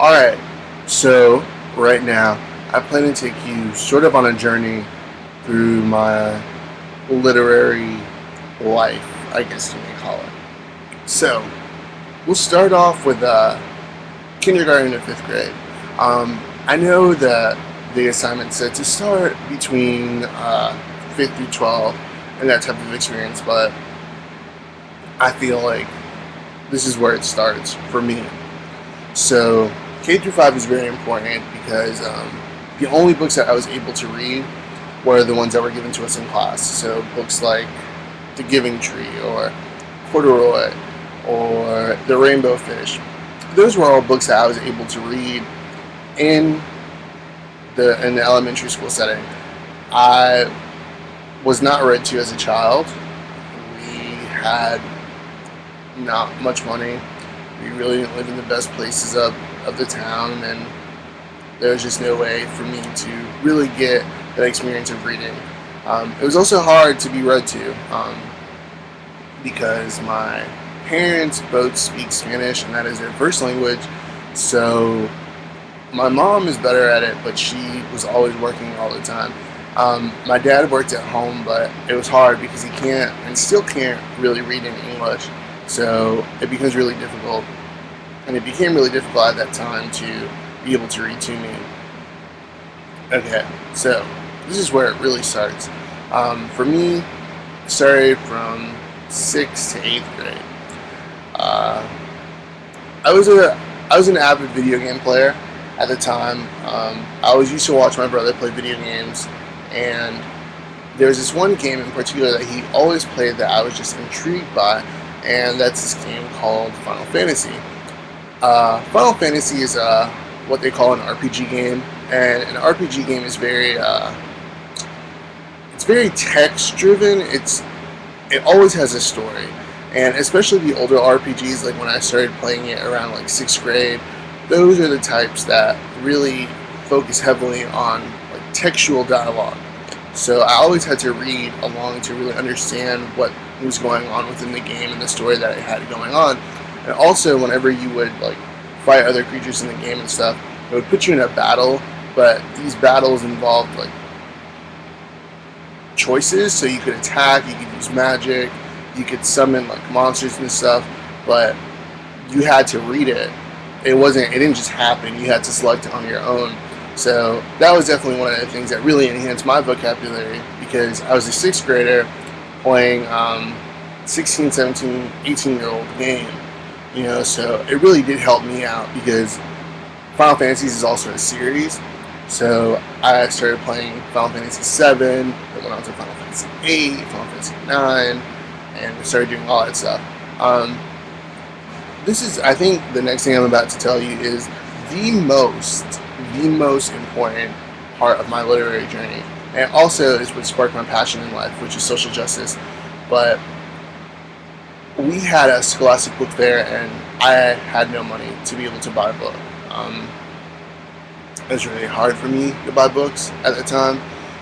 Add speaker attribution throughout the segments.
Speaker 1: Alright, so right now I plan to take you sort of on a journey through my literary life, I guess you may call it. So, we'll start off with kindergarten to 5th grade. I know that the assignment said to start between 5th through 12 and that type of experience, but I feel like this is where it starts for me. So, K through 5 is very important because the only books that I was able to read were the ones that were given to us in class. So, books like The Giving Tree or Corduroy or The Rainbow Fish. Those were all books that I was able to read in the elementary school setting. I was not read to as a child. We had not much money. We really didn't live in the best places of the town, and there was just no way for me to really get that experience of reading. It was also hard to be read to because my parents both speak Spanish, and that is their first language. So my mom is better at it, but she was always working all the time. My dad worked at home, but it was hard because he can't and still can't really read in English. So it becomes really difficult. And it became really difficult at that time to be able to read to me. Okay, so this is where it really starts. For me, it started from 6th to 8th grade. I was an avid video game player at the time. I always used to watch my brother play video games, and there was this one game in particular that he always played that I was just intrigued by, and that's this game called Final Fantasy. Final Fantasy is what they call an RPG game, and an RPG game is it's very text driven. It always has a story, and especially the older RPGs, like when I started playing it around like 6th grade, those are the types that really focus heavily on like textual dialogue. So I always had to read along to really understand what was going on within the game and the story that it had going on. And also, whenever you would like fight other creatures in the game and stuff, it would put you in a battle, but these battles involved like choices, so you could attack, you could use magic, you could summon like monsters and stuff, but you had to read it. It didn't just happen, you had to select it on your own. So that was definitely one of the things that really enhanced my vocabulary, because I was a 6th grader playing 16, 17, 18-year-old game. So it really did help me out, because Final Fantasy is also a series. So I started playing Final Fantasy 7, then went on to Final Fantasy 8, Final Fantasy 9, and started doing all that stuff. I think the next thing I'm about to tell you is the most important part of my literary journey. And also is what sparked my passion in life, which is social justice. But we had a Scholastic book fair, and I had no money to be able to buy a book. It was really hard for me to buy books at the time.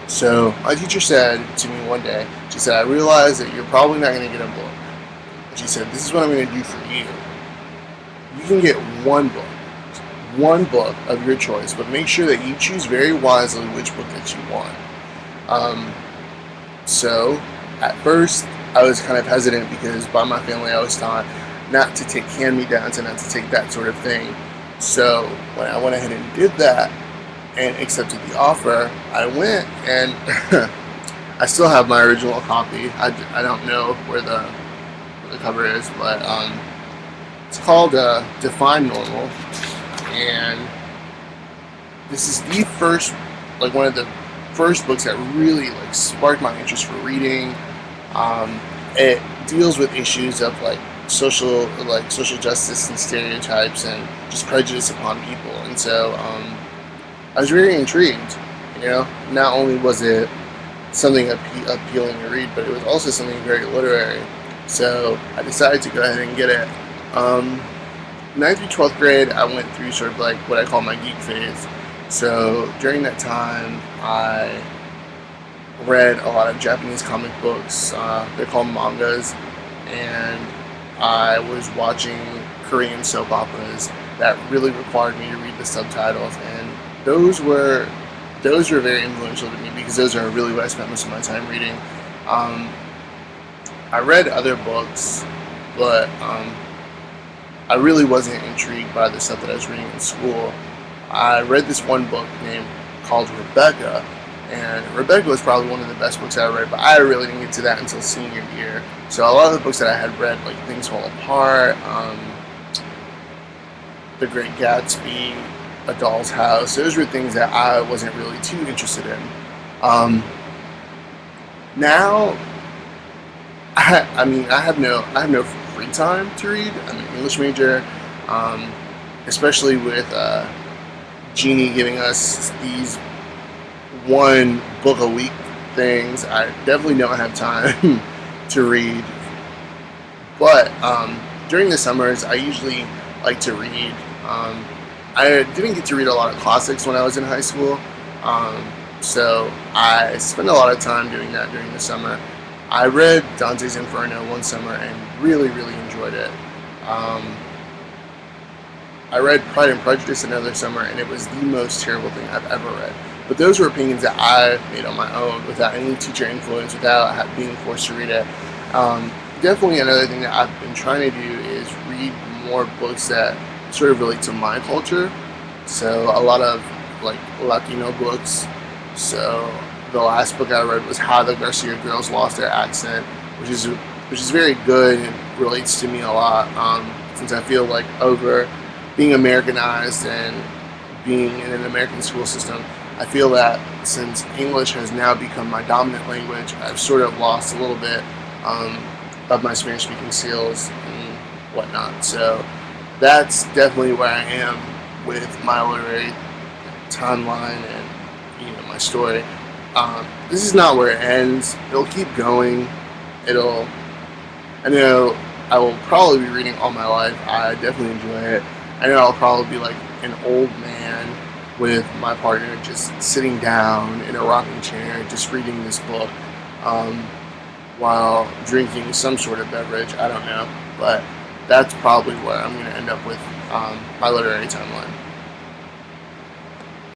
Speaker 1: So my teacher said to me one day, she said, "I realize that you're probably not going to get a book." She said, "This is what I'm going to do for you. You can get one book of your choice, but make sure that you choose very wisely which book that you want." So at first I was kind of hesitant, because by my family I was taught not to take hand-me-downs and not to take that sort of thing. So when I went ahead and did that and accepted the offer, I went, and I still have my original copy. I don't know where the cover is, but it's called Define Normal, and this is the first, like one of the first books that really like sparked my interest for reading. It deals with issues of like social justice and stereotypes and just prejudice upon people, and so I was very intrigued. Not only was it something appealing to read, but it was also something very literary. So I decided to go ahead and get it. 9th through 12th grade, I went through sort of like what I call my geek phase. So during that time, I read a lot of Japanese comic books. They're called mangas, and I was watching Korean soap operas. that really required me to read the subtitles, and those were very influential to me because those are really what I spent most of my time reading. I read other books, but I really wasn't intrigued by the stuff that I was reading in school. I read this one book called Rebecca, and Rebecca was probably one of the best books I read, but I really didn't get to that until senior year. So a lot of the books that I had read, like Things Fall Apart, The Great Gatsby, A Doll's House, those were things that I wasn't really too interested in. Now, I have no free time to read. I'm an English major, especially with Jeannie giving us these one book a week things. I definitely don't have time to read. But during the summers, I usually like to read. I didn't get to read a lot of classics when I was in high school, so I spent a lot of time doing that during the summer. I read Dante's Inferno one summer and really, really enjoyed it. I read Pride and Prejudice another summer, and it was the most terrible thing I've ever read. But those were opinions that I made on my own, without any teacher influence, without being forced to read it. Definitely another thing that I've been trying to do is read more books that sort of relate to my culture. So a lot of like Latino books. So the last book I read was How the Garcia Girls Lost Their Accent, which is very good and relates to me a lot. Since I feel like over being Americanized and being in an American school system, I feel that since English has now become my dominant language, I've sort of lost a little bit of my Spanish-speaking skills and whatnot. So that's definitely where I am with my literary timeline and my story. This is not where it ends. It'll keep going. I know I will probably be reading all my life. I definitely enjoy it. I know I'll probably be like an old man with my partner just sitting down in a rocking chair, just reading this book while drinking some sort of beverage. I don't know, but that's probably where I'm going to end up with my literary timeline.